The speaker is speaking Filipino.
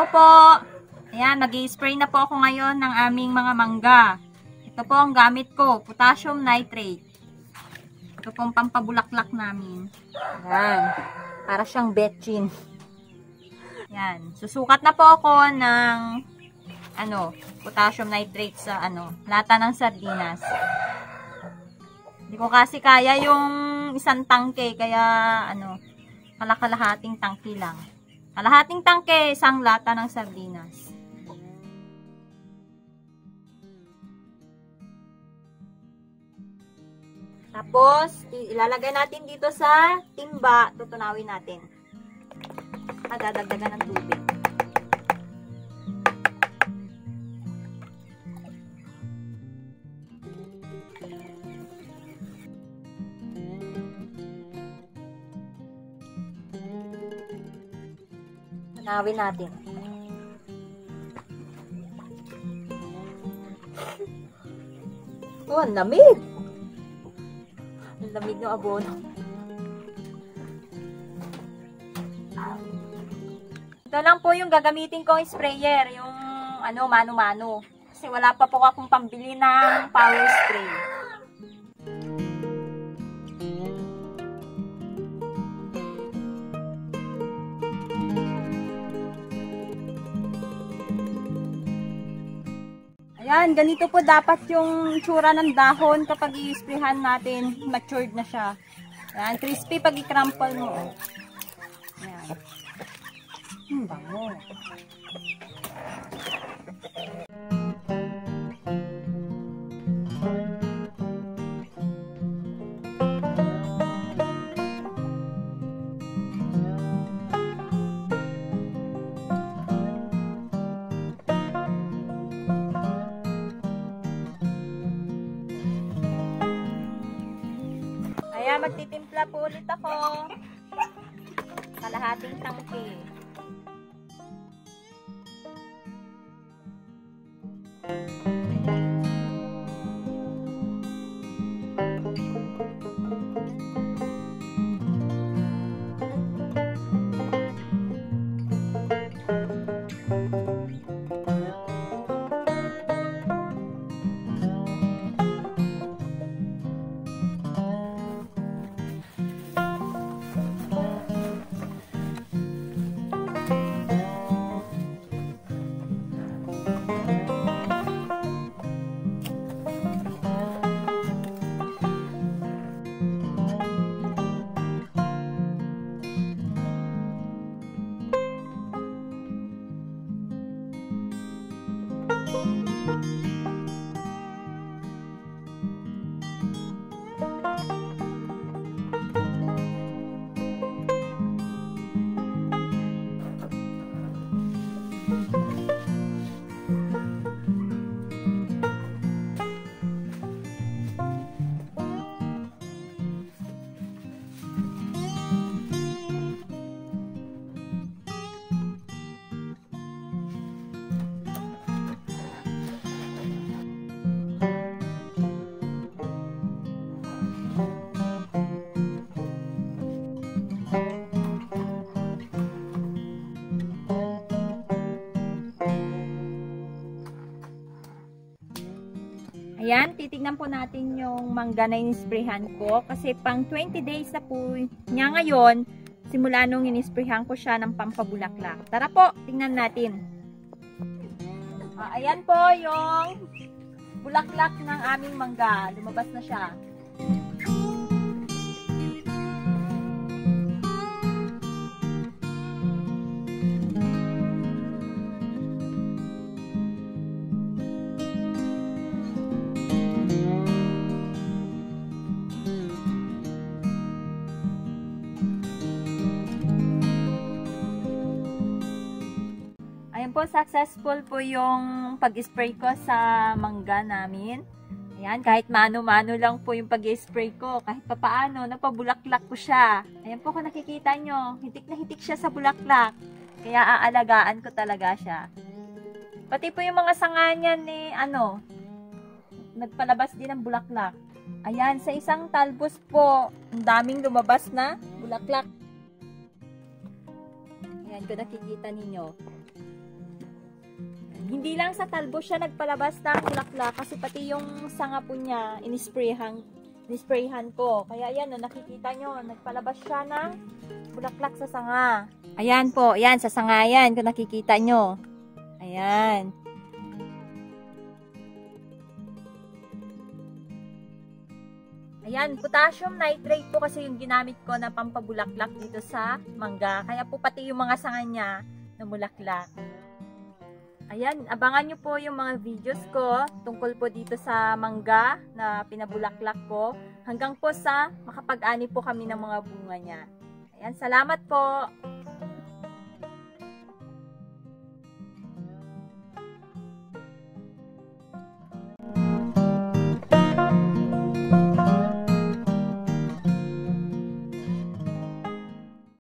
Hello po! Ayan, mag-i-spray na po ako ngayon ng aming mga mangga. Ito po ang gamit ko, potassium nitrate. Ito po ang pampabulaklak namin. Ayan, para siyang betchin. Ayan, susukat na po ako ng potassium nitrate sa lata ng sardinas. Hindi ko kasi kaya yung isang tangke, kaya kalahalahating tangke lang. Kalahating tangke, isang lata ng sardinas. Tapos, ilalagay natin dito sa timba, tutunawin natin. Dadagdagan ng tubig. Tunawin natin. Oh, ang lamig! Ang lamig ng abono. Ito lang po yung gagamitin kong sprayer, yung mano-mano. Kasi wala pa po akong pambili ng power spray. Ayan, ganito po dapat yung tsura ng dahon kapag i-sprayhan natin, matured na siya. Ayan, crispy pag i-crumple mo. Ayan. Bango. Kaya magtitimpla po ulit ako. Kalahating tangke. Ayan, titignan po natin yung mangga na inisprayhan ko. Kasi pang 20 days na po niya ngayon, simula nung inisprayhan ko siya ng pampabulaklak. Tara po, tingnan natin. Ayan po yung bulaklak ng aming mangga. Lumabas na siya. Ayan po, successful po yung pag-spray ko sa mangga namin. Ayan, kahit mano-mano lang po yung pag-spray ko. Kahit papaano, napabulaklak ko siya. Ayan po kung nakikita nyo, hitik na hitik siya sa bulaklak. Kaya aalagaan ko talaga siya. Pati po yung mga sanga niyan nagpalabas din ng bulaklak. Ayan, sa isang talbos po, ang daming lumabas na bulaklak. Ayan, kung nakikita ninyo. Hindi lang sa talbos siya nagpalabas ng bulaklak kasi pati yung sanga po niya inisprayhan ko. Kaya yan, no, nakikita nyo, nagpalabas siya ng bulaklak sa sanga. Ayan po, ayan, sa sanga yan, kung nakikita nyo. Ayan. Ayan, potassium nitrate po kasi yung ginamit ko na pampabulaklak dito sa mangga. Kaya po pati yung mga sanga niya namulaklak. Ayan, abangan nyo po yung mga videos ko tungkol po dito sa mangga na pinabulaklak ko. Hanggang po sa makapag-ani po kami ng mga bunga niya. Ayan, salamat po!